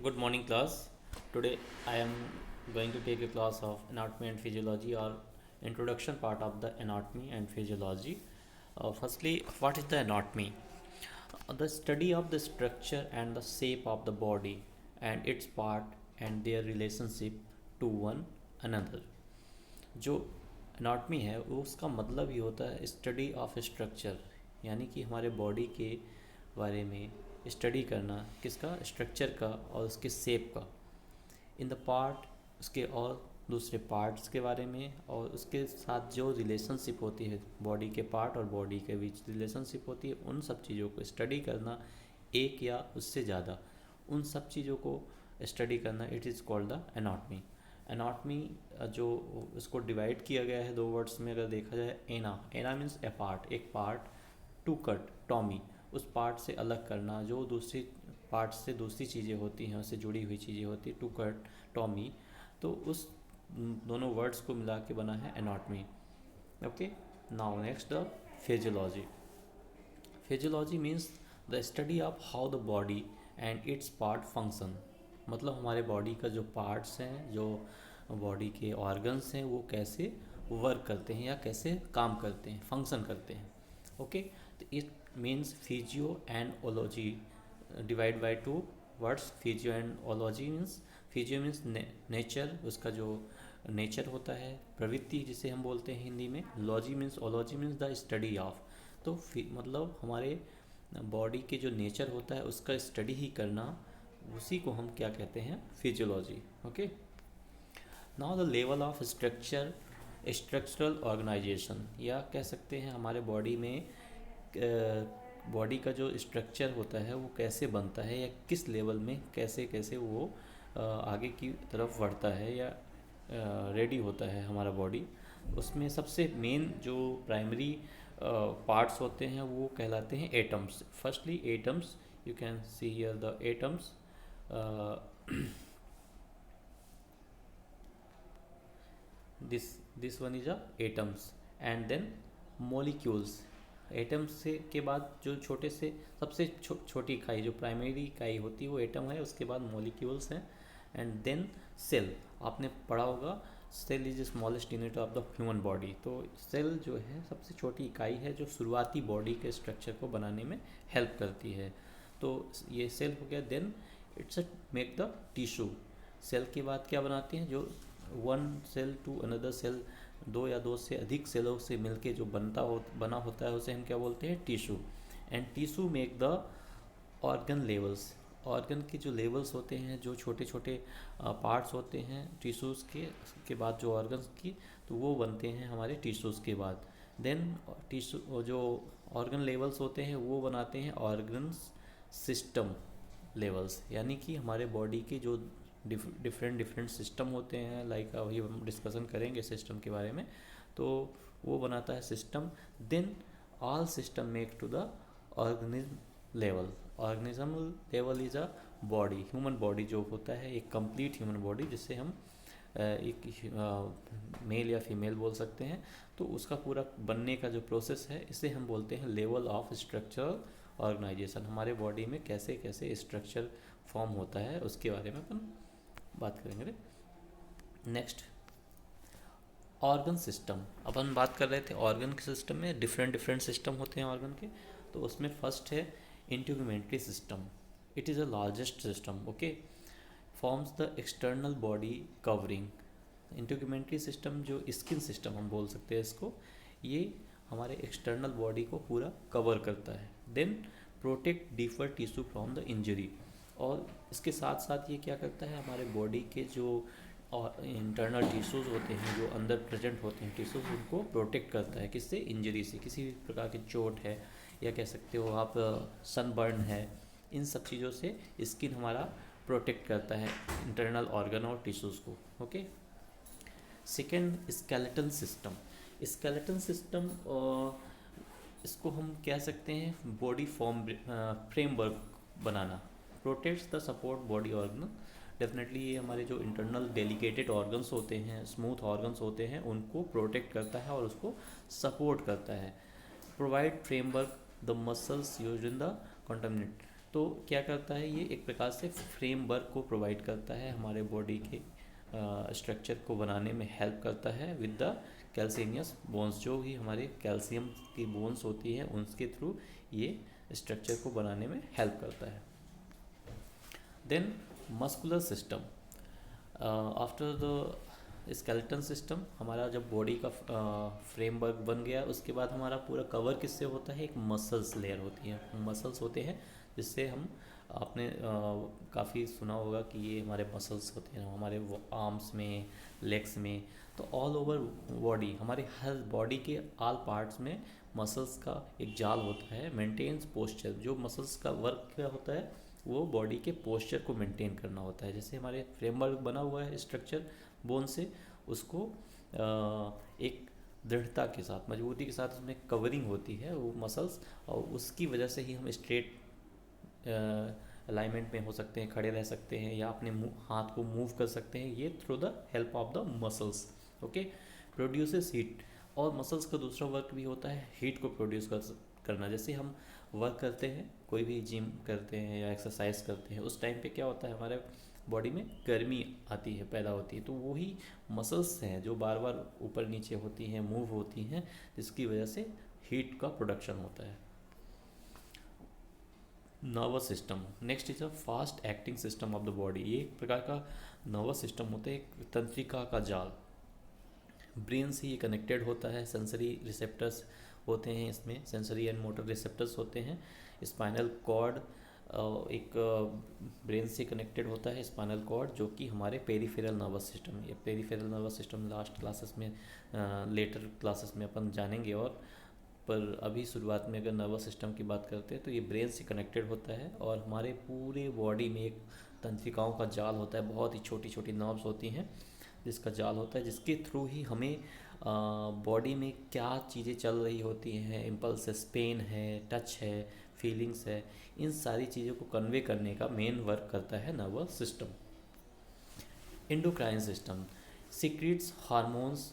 Good morning, class. Today I am going to take a class of anatomy and physiology or introduction part of the anatomy and physiology. Firstly, what is the anatomy? The study of the structure and the shape of the body and its part and their relationship to one another. जो anatomy है वो उसका मतलब ही होता है study of structure, यानी कि हमारे बॉडी के बारे में स्टडी करना, किसका, स्ट्रक्चर का और उसके शेप का, इन द पार्ट, उसके और दूसरे पार्ट्स के बारे में, और उसके साथ जो रिलेशनशिप होती है बॉडी के पार्ट और बॉडी के बीच रिलेशनशिप होती है, उन सब चीज़ों को स्टडी करना, एक या उससे ज़्यादा उन सब चीज़ों को स्टडी करना, it is called the anatomy. Anatomy जो इसको डिवाइड किया गया है दो वर्ड्स में, अगर देखा जाए, एना मीन्स ए पार्ट, एक पार्ट, टू कट, टॉमी, उस पार्ट से अलग करना, जो दूसरी पार्ट से दूसरी चीज़ें होती हैं, उससे जुड़ी हुई चीज़ें होती हैं, टू कट, टॉमी, तो उस दोनों वर्ड्स को मिला के बना है anatomy. Okay, now next the physiology. Physiology means the study of how the body and it's part function, मतलब हमारे बॉडी का जो पार्ट्स हैं, जो बॉडी के ऑर्गन्स हैं, वो कैसे वर्क करते हैं या कैसे काम करते हैं, फंक्शन करते हैं। ओके, तो it means physio and ology, divide by two words. Physio and ology means, physio means nature, उसका जो नेचर होता है, प्रवृत्ति जिसे हम बोलते हैं हिंदी में। Logy means, ology means the study of, तो मतलब हमारे बॉडी के जो नेचर होता है उसका स्टडी ही करना, उसी को हम क्या कहते हैं, physiology. Okay, now the level of structure, structural organization, या कह सकते हैं हमारे बॉडी में बॉडी का जो स्ट्रक्चर होता है वो कैसे बनता है, या किस लेवल में कैसे कैसे वो आगे की तरफ बढ़ता है या रेडी होता है हमारा बॉडी। उसमें सबसे मेन जो प्राइमरी पार्ट्स होते हैं वो कहलाते हैं atoms. Firstly atoms, you can see here the atoms. This one is a atoms, and then molecules. Atoms से के बाद जो छोटे से सबसे छोटी इकाई, जो प्राइमरी इकाई होती है, वो एटम है। उसके बाद मॉलिक्यूल्स हैं, एंड देन सेल। आपने पढ़ा होगा cell is the smallest unit of the human body. तो सेल जो है सबसे छोटी इकाई है जो शुरुआती बॉडी के स्ट्रक्चर को बनाने में हेल्प करती है। तो ये सेल हो गया। Then it's make the tissue. Cell के बाद क्या बनाते हैं, जो one cell to another cell, दो या दो से अधिक सेलों से मिलके जो बना होता है उसे हम क्या बोलते हैं, tissue. And tissue make the organ levels. Organ के जो लेवल्स होते हैं, जो छोटे छोटे पार्ट्स होते हैं टिश्यूज़ के बाद जो ऑर्गन्स की, तो वो बनते हैं हमारे टिश्यूज़ के बाद। देन टिश्यू जो ऑर्गन लेवल्स होते हैं वो बनाते हैं ऑर्गन्स सिस्टम लेवल्स, यानी कि हमारे बॉडी के जो डिफरेंट सिस्टम होते हैं, लाइक अभी हम डिस्कशन करेंगे सिस्टम के बारे में, तो वो बनाता है system. Then all system make to the organism level. Organism level is a body, human body जो होता है, एक कंप्लीट ह्यूमन बॉडी, जिससे हम एक मेल या फीमेल बोल सकते हैं। तो उसका पूरा बनने का जो प्रोसेस है, इसे हम बोलते हैं लेवल ऑफ स्ट्रक्चरल ऑर्गेनाइजेशन। हमारे बॉडी में कैसे कैसे स्ट्रक्चर फॉर्म होता है उसके बारे में अपन बात करेंगे। Next, organ system. अपन बात कर रहे थे ऑर्गन के सिस्टम में डिफरेंट सिस्टम होते हैं ऑर्गन के। तो उसमें फर्स्ट है integumentary system. It is a largest system. Okay, forms the external body covering. Integumentary system, जो स्किन सिस्टम हम बोल सकते हैं इसको, ये हमारे एक्सटर्नल बॉडी को पूरा कवर करता है। Then protect deeper tissue from the injury. और इसके साथ साथ ये क्या करता है, हमारे बॉडी के जो इंटरनल टिश्यूज़ होते हैं, जो अंदर प्रेजेंट होते हैं टिश्यूज़, उनको प्रोटेक्ट करता है। किससे, इंजरी से, किसी भी प्रकार की चोट है, या कह सकते हो आप सनबर्न है, इन सब चीज़ों से स्किन हमारा प्रोटेक्ट करता है इंटरनल ऑर्गन और टिश्यूज़ को। Okay, second, skeleton system. Skeleton system, इसको हम कह सकते हैं body framework banana. Protects the support body organ. Definitely ये हमारे जो इंटरनल डेलिकेटेड ऑर्गन्स होते हैं, स्मूथ ऑर्गन्स होते हैं, उनको प्रोटेक्ट करता है और उसको सपोर्ट करता है। Provide framework the muscles use in the contaminate. तो क्या करता है, ये एक प्रकार से फ्रेमवर्क को प्रोवाइड करता है, हमारे बॉडी के स्ट्रक्चर को बनाने में हेल्प करता है विद द कैल्सिनियस बोन्स। जो भी हमारे कैल्शियम की बोन्स होती है उनके थ्रू ये स्ट्रक्चर को बनाने में हेल्प करता है। Then muscular system, after the skeleton system, हमारा जब बॉडी का फ्रेमवर्क बन गया उसके बाद हमारा पूरा कवर किससे होता है, एक मसल्स लेयर होती है, मसल्स होते हैं जिससे हम, आपने काफ़ी सुना होगा कि ये हमारे मसल्स होते हैं हमारे आर्म्स में, लेग्स में, तो ऑल ओवर बॉडी, हमारे हर बॉडी के ऑल पार्ट्स में मसल्स का एक जाल होता है, मेंटेन्स पोस्चर। जो मसल्स का वर्क क्या होता है, वो बॉडी के पोस्चर को मेंटेन करना होता है। जैसे हमारे फ्रेमवर्क बना हुआ है स्ट्रक्चर बोन से, उसको एक दृढ़ता के साथ, मजबूती के साथ उसमें कवरिंग होती है वो मसल्स, और उसकी वजह से ही हम स्ट्रेट अलाइनमेंट में हो सकते हैं, खड़े रह सकते हैं, या अपने हाथ को मूव कर सकते हैं, ये through the help of the muscles. Okay, produces heat, और मसल्स का दूसरा वर्क भी होता है हीट को प्रोड्यूस करना। जैसे हम वर्क करते हैं, कोई भी जिम करते हैं या एक्सरसाइज करते हैं, उस टाइम पे क्या होता है, हमारे बॉडी में गर्मी आती है, पैदा होती है, तो वही मसल्स हैं जो बार बार ऊपर नीचे होती हैं, मूव होती हैं, जिसकी वजह से हीट का प्रोडक्शन होता है। Nervous system, next is a fast acting system of the body. ये एक प्रकार का नर्वस सिस्टम होता है, एक तंत्रिका का जाल, ब्रेन से ये कनेक्टेड होता है, सेंसरी रिसेप्टर्स होते हैं इसमें, सेंसरी एंड मोटर रिसेप्टर्स होते हैं। स्पाइनल कॉर्ड एक ब्रेन से कनेक्टेड होता है, स्पाइनल कॉर्ड, जो कि हमारे पेरिफेरल नर्वस सिस्टम, ये peripheral nervous system last classes में, लेटर क्लासेस में अपन जानेंगे, और पर अभी शुरुआत में अगर नर्वस सिस्टम की बात करते हैं तो ये ब्रेन से कनेक्टेड होता है, और हमारे पूरे बॉडी में एक तंत्रिकाओं का जाल होता है, बहुत ही छोटी छोटी नर्व्स होती हैं जिसका जाल होता है, जिसके थ्रू ही हमें बॉडी में क्या चीज़ें चल रही होती हैं, इम्पल्स, पेन है, टच है, फीलिंग्स है, इन सारी चीज़ों को कन्वे करने का मेन वर्क करता है nervous system. Endocrine system secretes hormones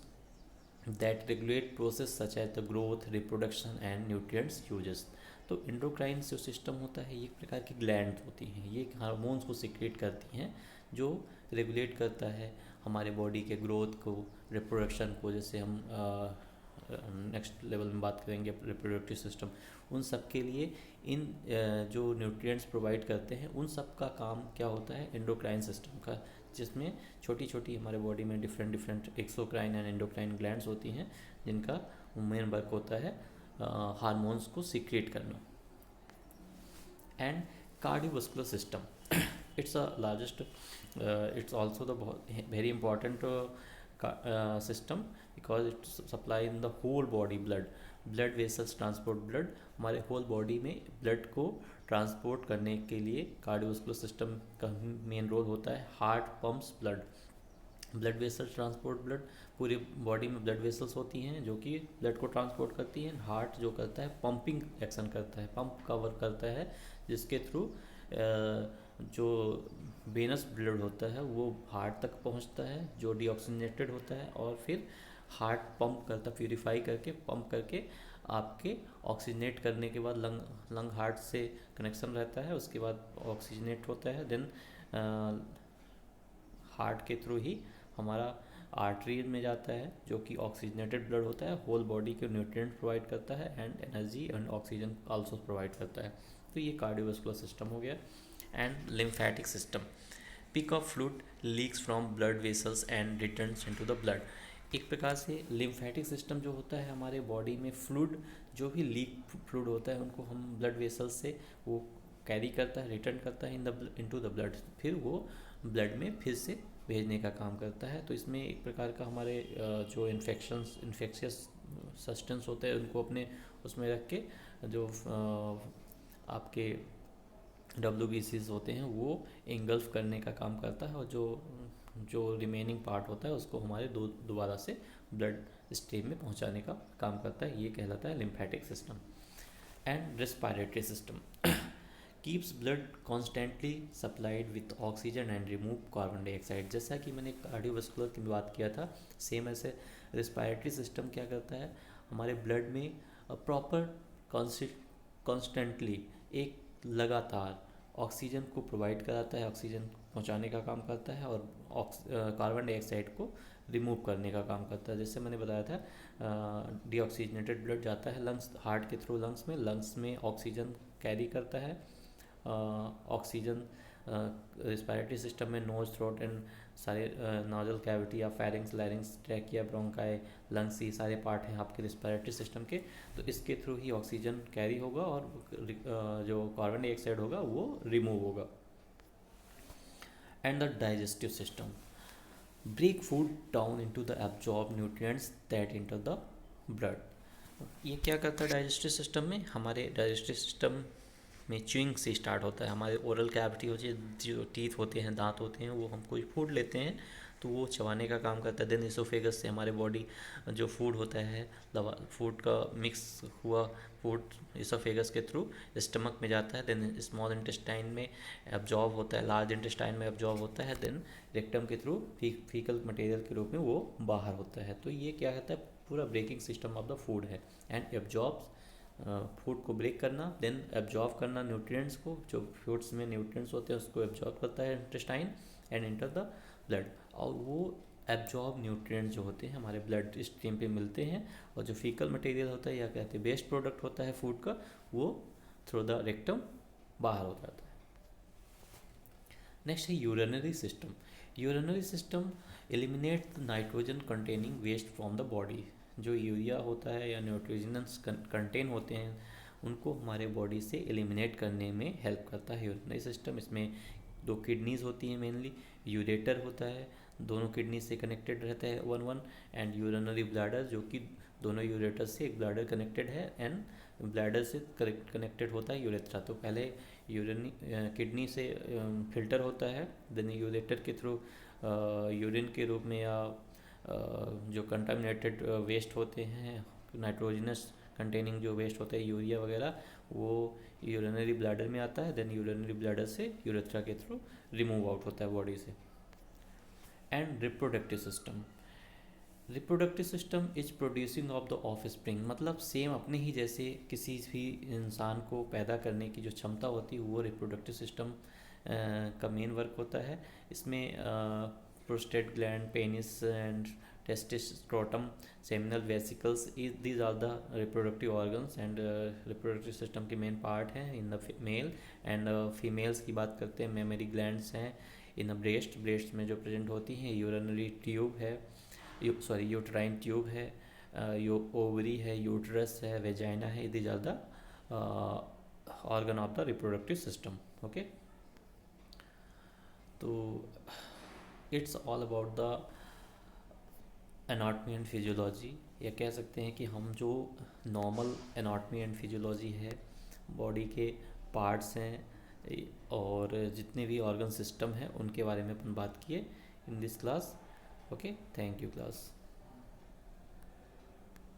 that regulate process such as the growth, reproduction and nutrients uses। तो एंडोक्राइन जो सिस्टम होता है, ये एक प्रकार की ग्लैंड होती हैं, ये हार्मोन्स को सिक्रेट करती हैं जो रेगुलेट करता है हमारे बॉडी के ग्रोथ को, रिप्रोडक्शन को। जैसे हम नेक्स्ट लेवल में बात करेंगे रिप्रोडक्टिव सिस्टम, उन सब के लिए इन जो न्यूट्रिएंट्स प्रोवाइड करते हैं, उन सब का काम क्या होता है, एंडोक्राइन सिस्टम का, जिसमें छोटी छोटी हमारे बॉडी में different different exocrine and endocrine glands होती हैं, जिनका मेन वर्क होता है हार्मोन्स को सीक्रेट करना। And cardiovascular system, it's a largest, it's also the very important system because it supply in the whole body blood vessels transport blood, हमारे whole body में blood को ट्रांसपोर्ट करने के लिए कार्डियोवास्कुलर सिस्टम का main role होता है। Heart pumps blood vessels transport blood, पूरी बॉडी में ब्लड वेसल्स होती हैं जो कि ब्लड को ट्रांसपोर्ट करती हैं। हार्ट जो करता है पंपिंग एक्शन करता है, पंप का वर्क करता है, जिसके थ्रू जो वेनस ब्लड होता है वो हार्ट तक पहुंचता है जो डीऑक्सीजनेटेड होता है, और फिर हार्ट पंप करता, प्यूरिफाई करके पंप करके आपके ऑक्सीजनेट करने के बाद लंग हार्ट से कनेक्शन रहता है, उसके बाद ऑक्सीजनेट होता है, देन हार्ट के थ्रू ही हमारा आर्टरी में जाता है जो कि ऑक्सीजनेटेड ब्लड होता है, होल बॉडी के न्यूट्रिएंट प्रोवाइड करता है and energy and oxygen also provide करता है। तो ये कार्डियोवास्कुलर सिस्टम हो गया। And lymphatic system, pick of fluid leaks from blood vessels and returns into the blood. एक प्रकार से लिम्फेटिक सिस्टम जो होता है हमारे बॉडी में फ्लूइड, जो भी लीक फ्लूइड होता है उनको हम ब्लड वेसल्स से वो कैरी करता है, रिटर्न करता है इनटू द ब्लड, फिर वो ब्लड में फिर से भेजने का काम करता है। तो इसमें एक प्रकार का हमारे जो इन्फेक्शियस सब्सटेंस होते हैं उनको अपने उसमें रख के जो आपके WBCs होते हैं वो इंगल्फ करने का काम करता है, और जो रिमेनिंग पार्ट होता है उसको हमारे दोबारा से ब्लड स्ट्रीम में पहुंचाने का काम करता है। ये कहलाता है lymphatic system. And respiratory system keeps blood constantly supplied with oxygen and remove carbon dioxide. जैसा कि मैंने कार्डियोवास्कुलर की बात किया था, सेम ऐसे रेस्पिरेटरी सिस्टम क्या करता है, हमारे ब्लड में प्रॉपर कॉन्स्टेंटली एक लगातार ऑक्सीजन को प्रोवाइड कराता है, ऑक्सीजन पहुंचाने का काम करता है, और कार्बन डाइऑक्साइड को रिमूव करने का काम करता है। जैसे मैंने बताया था, डीऑक्सीजनेटेड ब्लड जाता है लंग्स, हार्ट के थ्रू लंग्स में ऑक्सीजन कैरी करता है। ऑक्सीजन रिस्पायरेटरी सिस्टम में नोज, थ्रोट एंड सारे नोजल कैविटी या फेरिंग्स, लैरिंग्स, ट्रैकिया, ब्रोंकाई, लंग्स, ये सारे पार्ट हैं आपके रिस्पायरेटरी सिस्टम के। तो इसके थ्रू ही ऑक्सीजन कैरी होगा और जो कार्बन डाइऑक्साइड होगा वो रिमूव होगा। And the digestive system break food down into the absorb nutrients that into the blood. ये क्या करता है डाइजेस्टिव सिस्टम में? हमारे डाइजेस्टिव सिस्टम में च्यूइंग से स्टार्ट होता है। हमारे ओरल कैविटी होती है, जो टीथ होते हैं, दांत होते हैं, वो हम कोई फूड लेते हैं तो वो चबाने का काम करता है। देन इसोफेगस से हमारे बॉडी जो फूड होता है, दवा फूड का मिक्स हुआ फूड इसोफेगस के थ्रू स्टमक में जाता है। देन स्मॉल इंटेस्टाइन में एब्जॉर्ब होता है, लार्ज इंटेस्टाइन में एब्जॉर्ब होता है, देन रेक्टम के थ्रू फीकल मटेरियल के रूप में वो बाहर होता है। तो ये क्या कहता है, पूरा braking system of the food है। एंड एब्जॉर्ब्स, फूड को ब्रेक करना, देन एब्जॉर्ब करना न्यूट्रिएंट्स को, जो फूड्स में न्यूट्रिएंट्स होते हैं उसको एब्जॉर्ब करता है intestine and enter the blood. और वो एब्जॉर्ब न्यूट्रिएंट्स जो होते हैं हमारे ब्लड स्ट्रीम पे मिलते हैं, और जो फीकल मटेरियल होता है या कहते हैं वेस्ट प्रोडक्ट होता है फूड का, वो थ्रू द रेक्टम बाहर हो जाता है। नेक्स्ट है urinary system. Urinary system eliminate nitrogen containing waste from the body. जो यूरिया होता है या नाइट्रोजनस कंटेन होते हैं उनको हमारे बॉडी से एलिमिनेट करने में हेल्प करता है यूरिनरी सिस्टम। इसमें दो किडनीज होती हैं मेनली, यूरेटर होता है, दोनों किडनी से कनेक्टेड रहता है one one, and urinary bladder जो कि दोनों यूरेटर से एक ब्लैडर कनेक्टेड है, एंड ब्लैडर से कनेक्टेड होता है यूरेथ्रा। तो पहले यूरिन किडनी से फिल्टर होता है, देन यूरेटर के थ्रू यूरिन के रूप में या जो कंटामिनेटेड वेस्ट होते हैं, नाइट्रोजनस कंटेनिंग जो वेस्ट होता है यूरिया वगैरह, वो यूरिनरी ब्लैडर में आता है, देन यूरिनरी ब्लैडर से यूरेथ्रा के थ्रू रिमूव आउट होता है बॉडी से। And reproductive system, reproductive system is producing of the of spring, मतलब सेम अपने ही जैसे किसी भी इंसान को पैदा करने की जो क्षमता होती है वो रिप्रोडक्टिव सिस्टम का मेन वर्क होता है। इसमें prostate gland, penis and testis, scrotum, seminal vesicles, these are the reproductive organs and reproductive system के मेन पार्ट हैं in the male. And females की बात करते हैं, मेमरी ग्लैंड्स हैं इन द ब्रेस्ट, ब्रेस्ट में जो प्रेजेंट होती हैं, यूरिनरी ट्यूब है, यूट्राइन ट्यूब है, ओवरी है, यूट्रस है, वेजाइना है, these are the organ of the reproductive system. Okay, तो it's all about the anatomy and physiology, या कह सकते हैं कि हम जो नॉर्मल एनाटमी एंड फिजियोलॉजी है, बॉडी के पार्ट्स हैं और जितने भी ऑर्गन सिस्टम हैं उनके बारे में अपन बात किए in this class. Okay, thank you class.